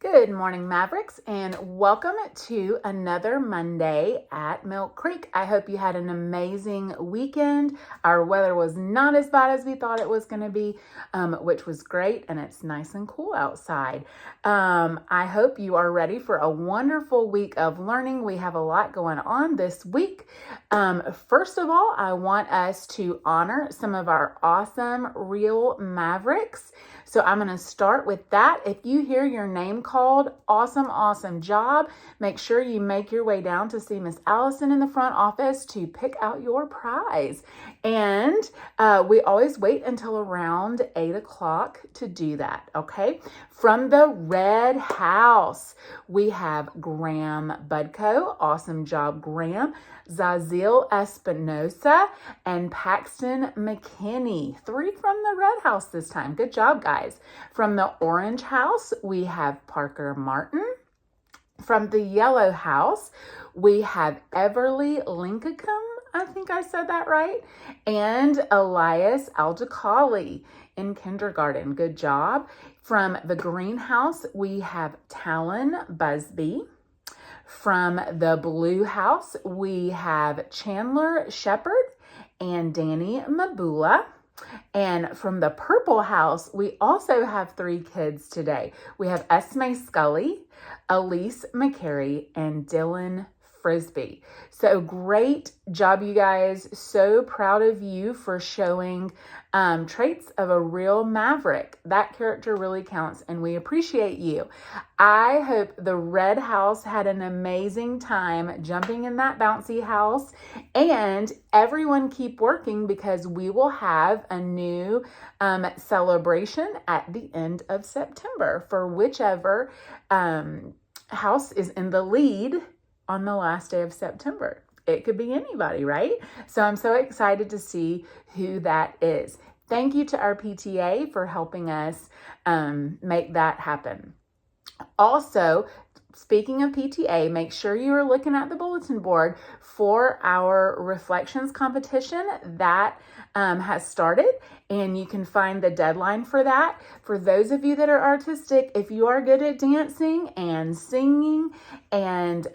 Good morning, Mavericks, and welcome to another Monday at Milk Creek. I hope you had an amazing weekend. Our weather was not as bad as we thought it was going to be, which was great, and it's nice and cool outside. I hope you are ready for a wonderful week of learning. We have a lot going on this week. First of all, I want us to honor some of our awesome real Mavericks. So I'm going to start with that. If you hear your name called, awesome job. Make sure you make your way down to see Miss Allison in the front office to pick out your prize. And we always wait until around 8 o'clock to do that, okay? From the Red House, we have Graham Budko. Awesome job, Graham. Zazil Espinosa and Paxton McKinney. 3 from the Red House this time. Good job, guys. From the Orange House, we have Parker Martin. From the Yellow House, we have Everly Lincacum. I think I said that right. And Elias Aldacali in kindergarten. Good job. From the Greenhouse, we have Talon Busby. From the Blue House, we have Chandler Shepard and Danny Mabula. And from the Purple House, we also have 3 kids today. We have Esme Scully, Elise McCary, and Dylan Frisbee. So great job, you guys. So proud of you for showing traits of a real maverick. That character really counts, and we appreciate you. I hope the Red House had an amazing time jumping in that bouncy house, and everyone keep working because we will have a new celebration at the end of September for whichever house is in the lead on the last day of September. It could be anybody, right? So I'm so excited to see who that is. Thank you to our PTA for helping us make that happen. Also, speaking of PTA, make sure you are looking at the bulletin board for our reflections competition that has started, and you can find the deadline for that. For those of you that are artistic, if you are good at dancing and singing and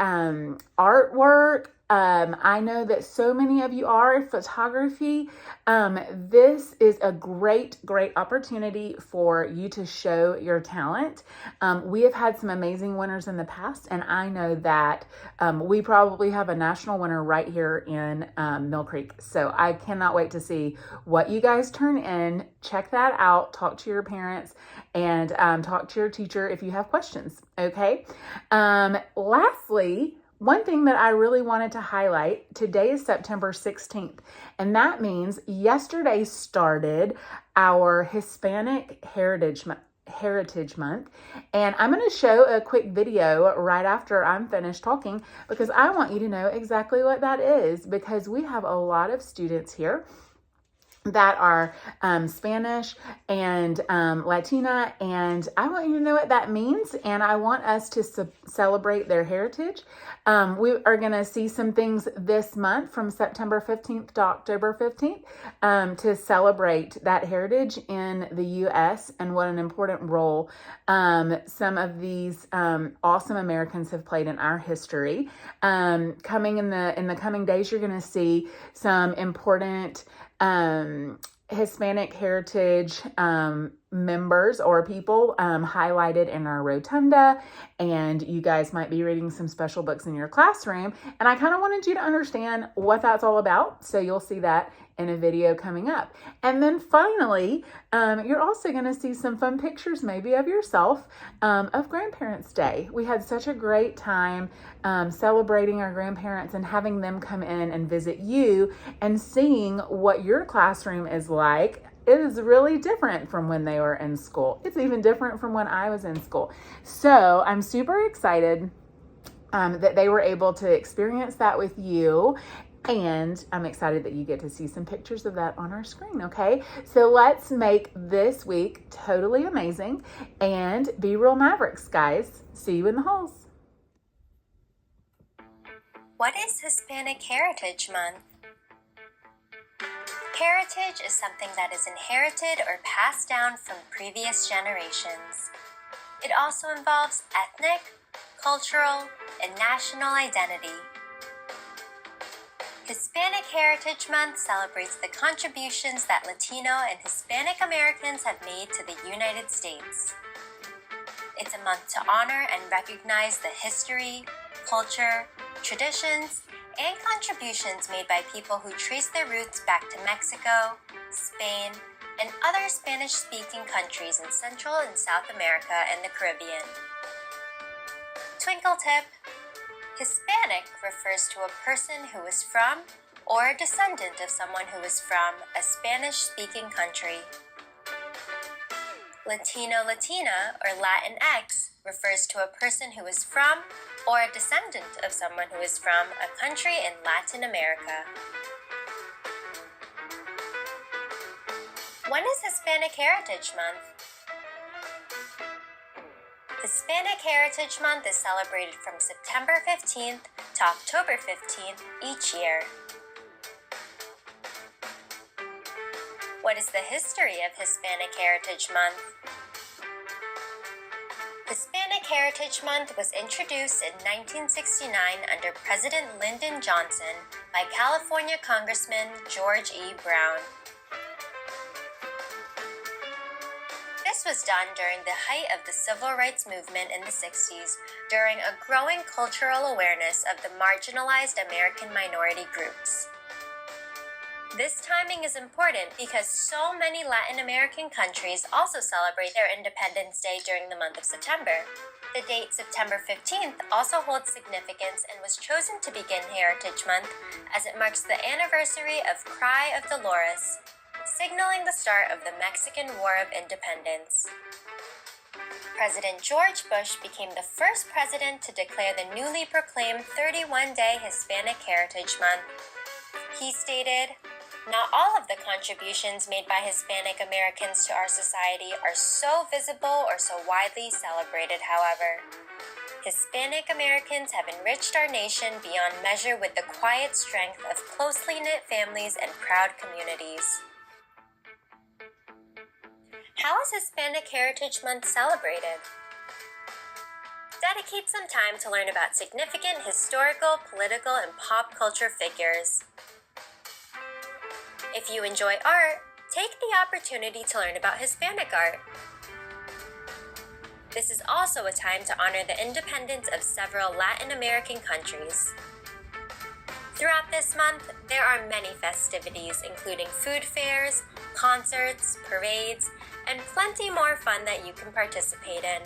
artwork, I know that so many of you are photography. This is a great opportunity for you to show your talent. We have had some amazing winners in the past, and I know that we probably have a national winner right here in Mill Creek. So I cannot wait to see what you guys turn in. Check that out. Talk to your parents and talk to your teacher if you have questions. Okay. Lastly, one thing that I really wanted to highlight, today is September 16th, and that means yesterday started our Hispanic Heritage Month, and I'm going to show a quick video right after I'm finished talking because I want you to know exactly what that is, because we have a lot of students here that are Spanish and Latina, and I want you to know what that means, and I want us to celebrate their heritage. We are going to see some things this month from September 15th to October 15th to celebrate that heritage in the U.S. and what an important role some of these awesome Americans have played in our history. Coming in the coming days, you're going to see some important Hispanic heritage members or people highlighted in our rotunda, and you guys might be reading some special books in your classroom, and I kind of wanted you to understand what that's all about, so you'll see that in a video coming up. And then finally, you're also going to see some fun pictures maybe of yourself of Grandparents' Day. We had such a great time celebrating our grandparents and having them come in and visit you and seeing what your classroom is like. It is really different from when they were in school. It's even different from when I was in school. So I'm super excited that they were able to experience that with you. And I'm excited that you get to see some pictures of that on our screen, okay? So let's make this week totally amazing and be real Mavericks, guys. See you in the halls. What is Hispanic Heritage Month? Heritage is something that is inherited or passed down from previous generations. It also involves ethnic, cultural, and national identity. Hispanic Heritage Month celebrates the contributions that Latino and Hispanic Americans have made to the United States. It's a month to honor and recognize the history, culture, traditions, and contributions made by people who trace their roots back to Mexico, Spain, and other Spanish-speaking countries in Central and South America and the Caribbean. Twinkle tip: Hispanic refers to a person who is from or a descendant of someone who is from a Spanish-speaking country. Latino, Latina, or Latinx refers to a person who is from or a descendant of someone who is from a country in Latin America. When is Hispanic Heritage Month? Hispanic Heritage Month is celebrated from September 15th to October 15th each year. What is the history of Hispanic Heritage Month? Hispanic Heritage Month was introduced in 1969 under President Lyndon Johnson by California Congressman George E. Brown. This was done during the height of the Civil Rights Movement in the 60s, during a growing cultural awareness of the marginalized American minority groups. This timing is important because so many Latin American countries also celebrate their Independence Day during the month of September. The date September 15th also holds significance and was chosen to begin Heritage Month as it marks the anniversary of Cry of Dolores, signaling the start of the Mexican War of Independence. President George Bush became the first president to declare the newly proclaimed 31-day Hispanic Heritage Month. He stated, "Not all of the contributions made by Hispanic Americans to our society are so visible or so widely celebrated, however. Hispanic Americans have enriched our nation beyond measure with the quiet strength of closely knit families and proud communities." How is Hispanic Heritage Month celebrated? Dedicate some time to learn about significant historical, political, and pop culture figures. If you enjoy art, take the opportunity to learn about Hispanic art. This is also a time to honor the independence of several Latin American countries. Throughout this month, there are many festivities, including food fairs, concerts, parades, and plenty more fun that you can participate in.